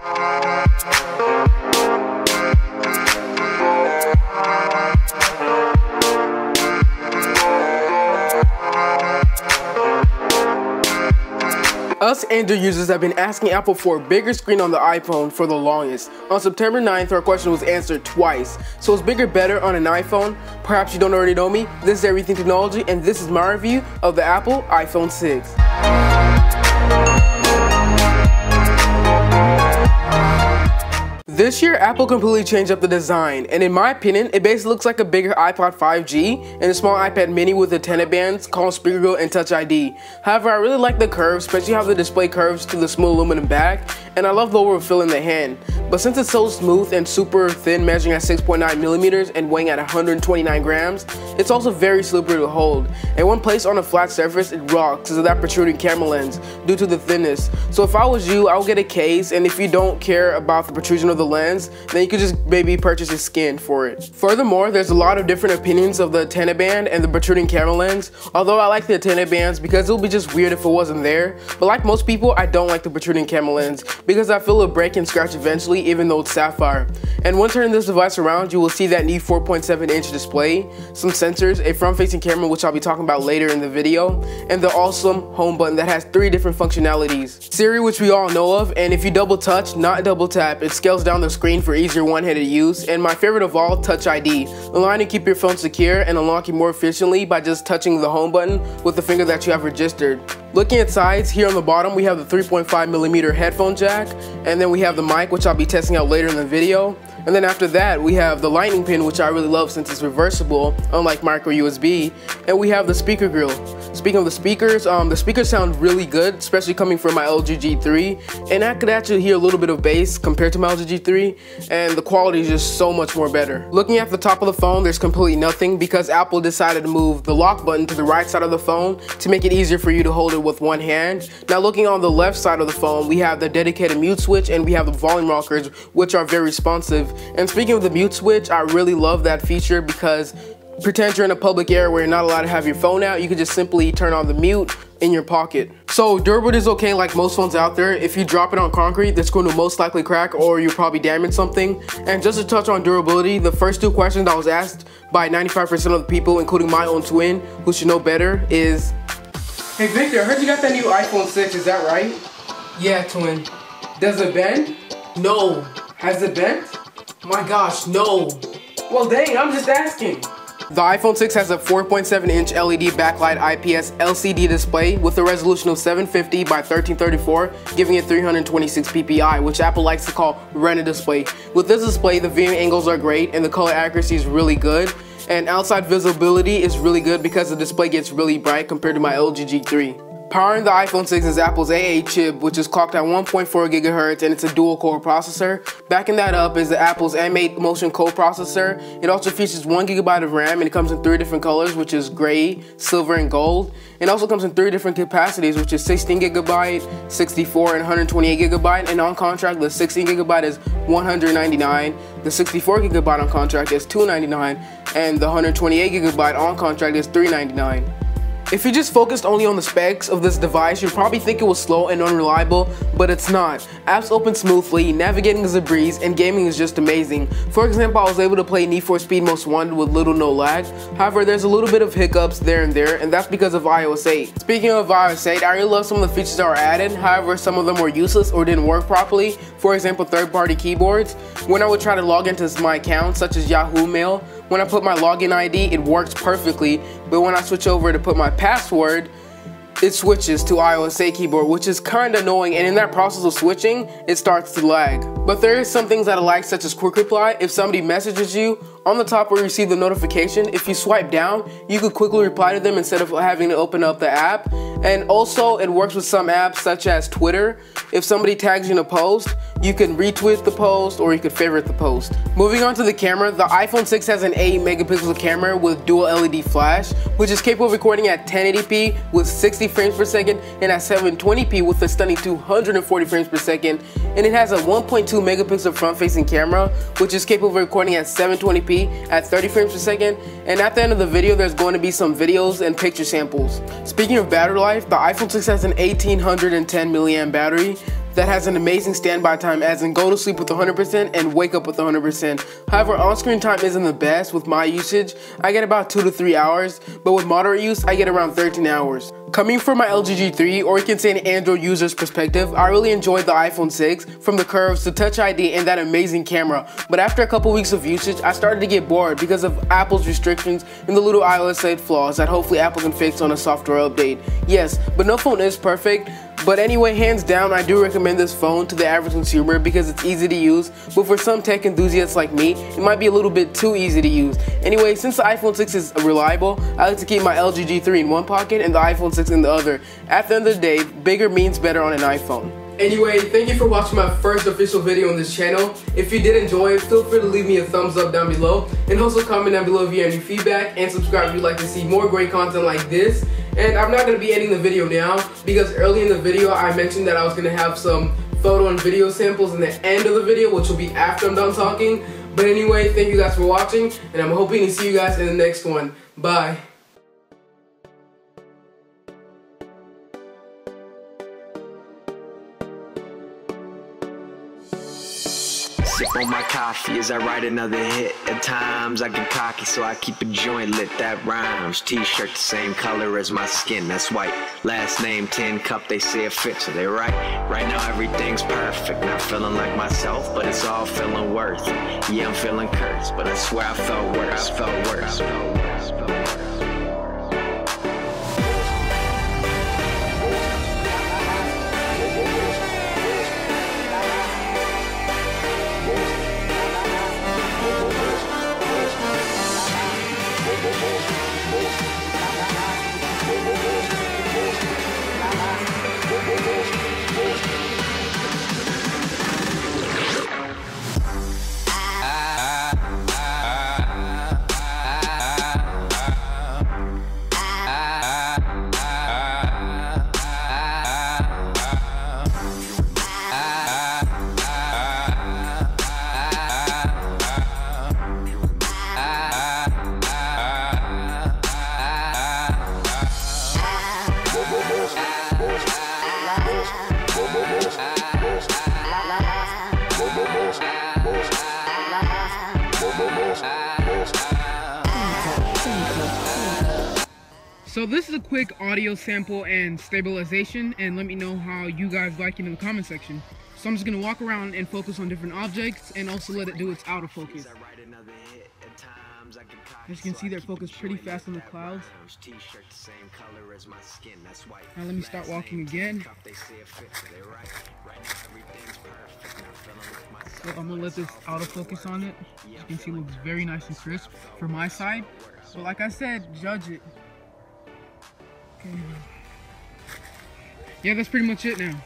Us Android users have been asking Apple for a bigger screen on the iPhone for the longest. On September 9th, our question was answered twice. So is bigger better on an iPhone? Perhaps you don't already know me. This is Everything Technology, and this is my review of the Apple iPhone 6. This year, Apple completely changed up the design, and in my opinion, it basically looks like a bigger iPod 5G and a small iPad mini with antenna bands, column speaker grill, and Touch ID. However, I really like the curves, especially how the display curves to the smooth aluminum back, and I love the overfill in the hand. But since it's so smooth and super thin, measuring at 6.9 millimeters and weighing at 129 grams, it's also very slippery to hold. And when placed on a flat surface, it rocks because of that protruding camera lens due to the thinness. So if I was you, I would get a case, and if you don't care about the protrusion of the lens, then you could just maybe purchase a skin for it. Furthermore, there's a lot of different opinions of the antenna band and the protruding camera lens. Although I like the antenna bands because it would be just weird if it wasn't there. But like most people, I don't like the protruding camera lens because I feel it'll break and scratch eventually, even though it's sapphire. And when turning this device around, you will see that new 4.7-inch display, some sensors, a front-facing camera which I'll be talking about later in the video, and the awesome home button that has 3 different functionalities. Siri, which we all know of, and if you double touch, not double tap, it scales down the screen for easier one-handed use, and my favorite of all, Touch ID, allowing you to keep your phone secure and unlocking more efficiently by just touching the home button with the finger that you have registered. Looking at sides, here on the bottom we have the 3.5mm headphone jack, and then we have the mic, which I'll be testing out later in the video. And then after that, we have the lightning pin, which I really love since it's reversible, unlike micro USB. And we have the speaker grill. Speaking of the speakers sound really good, especially coming from my LG G3. And I could actually hear a little bit of bass compared to my LG G3, and the quality is just so much more better. Looking at the top of the phone, there's completely nothing because Apple decided to move the lock button to the right side of the phone to make it easier for you to hold it with one hand. Now looking on the left side of the phone, we have the dedicated mute switch and we have the volume rockers, which are very responsive. And speaking of the mute switch, I really love that feature because pretend you're in a public area where you're not allowed to have your phone out, you can just simply turn on the mute in your pocket. So durability is okay like most phones out there. If you drop it on concrete, that's going to most likely crack or you'll probably damage something. And just to touch on durability, the first 2 questions I was asked by 95% of the people, including my own twin, who should know better, is, "Hey Victor, I heard you got that new iPhone 6, is that right?" "Yeah, twin." "Does it bend?" "No." "Has it bent?" "My gosh, no." "Well dang, I'm just asking." The iPhone 6 has a 4.7-inch LED backlight IPS LCD display with a resolution of 750 by 1334, giving it 326 ppi, which Apple likes to call Retina display. With this display, the viewing angles are great and the color accuracy is really good. And outside visibility is really good because the display gets really bright compared to my LG G3. Powering the iPhone 6 is Apple's A8 chip, which is clocked at 1.4 GHz and it's a dual-core processor. Backing that up is the Apple's M8 Motion co-processor. It also features 1 GB of RAM and it comes in 3 different colors, which is gray, silver, and gold. It also comes in 3 different capacities, which is 16 GB, 64, and 128 GB. And on contract, the 16 GB is $199, the 64 GB on contract is $299, and the 128 GB on contract is $399. If you just focused only on the specs of this device, you'd probably think it was slow and unreliable, but it's not. Apps open smoothly, navigating is a breeze, and gaming is just amazing. For example, I was able to play Need for Speed Most Wanted with little no lag. However, there's a little bit of hiccups there and there, and that's because of iOS 8. Speaking of iOS 8, I really love some of the features that were added. However, some of them were useless or didn't work properly. For example, third-party keyboards. When I would try to log into my account, such as Yahoo Mail, when I put my login ID, it works perfectly, but when I switch over to put my password, it switches to iOS 8 keyboard, which is kind of annoying, and in that process of switching, it starts to lag. But there is some things that I like, such as quick reply. If somebody messages you, on the top where you receive the notification, if you swipe down, you could quickly reply to them instead of having to open up the app. And also, it works with some apps such as Twitter. If somebody tags you in a post, you can retweet the post or you could favorite the post. Moving on to the camera, the iPhone 6 has an 8 megapixel camera with dual LED flash, which is capable of recording at 1080p with 60 frames per second and at 720p with a stunning 240 frames per second. And it has a 1.2 megapixel front-facing camera, which is capable of recording at 720p at 30 frames per second. And at the end of the video, there's going to be some videos and picture samples. Speaking of battery life, the iPhone 6 has an 1810 mAh battery that has an amazing standby time, as in go to sleep with 100% and wake up with 100%. However, on-screen time isn't the best with my usage. I get about 2 to 3 hours, but with moderate use, I get around 13 hours. Coming from my LG G3, or you can say an Android user's perspective, I really enjoyed the iPhone 6, from the curves to Touch ID and that amazing camera. But after a couple weeks of usage, I started to get bored because of Apple's restrictions and the little iOS 8 flaws that hopefully Apple can fix on a software update. Yes, but no phone is perfect. But anyway, hands down, I do recommend this phone to the average consumer because it's easy to use, but for some tech enthusiasts like me, it might be a little bit too easy to use. Anyway, since the iPhone 6 is reliable, I like to keep my LG G3 in one pocket and the iPhone 6 in the other. At the end of the day, bigger means better on an iPhone. Anyway, thank you for watching my first official video on this channel. If you did enjoy it, feel free to leave me a thumbs up down below, and also comment down below if you have any feedback, and subscribe if you'd like to see more great content like this. And I'm not going to be ending the video now, because early in the video I mentioned that I was going to have some photo and video samples in the end of the video, which will be after I'm done talking. But anyway, thank you guys for watching, and I'm hoping to see you guys in the next one. Bye. Sip on my coffee as I write another hit. At times I get cocky, so I keep a joint lit. That rhymes. T-shirt the same color as my skin, that's white. Last name Tincup, they say it fits, so they right. Right now everything's perfect, not feeling like myself, but it's all feeling worth. Yeah, I'm feeling cursed, but I swear I felt worse. So this is a quick audio sample and stabilization, and let me know how you guys like it in the comment section. So I'm just gonna walk around and focus on different objects and also let it do its out of focus. As you can see, they're focused pretty fast on the clouds. Now let me start walking again. So I'm gonna let this auto focus on it. As you can see, it looks very nice and crisp for my side. But like I said, judge it. Okay. Yeah, that's pretty much it now.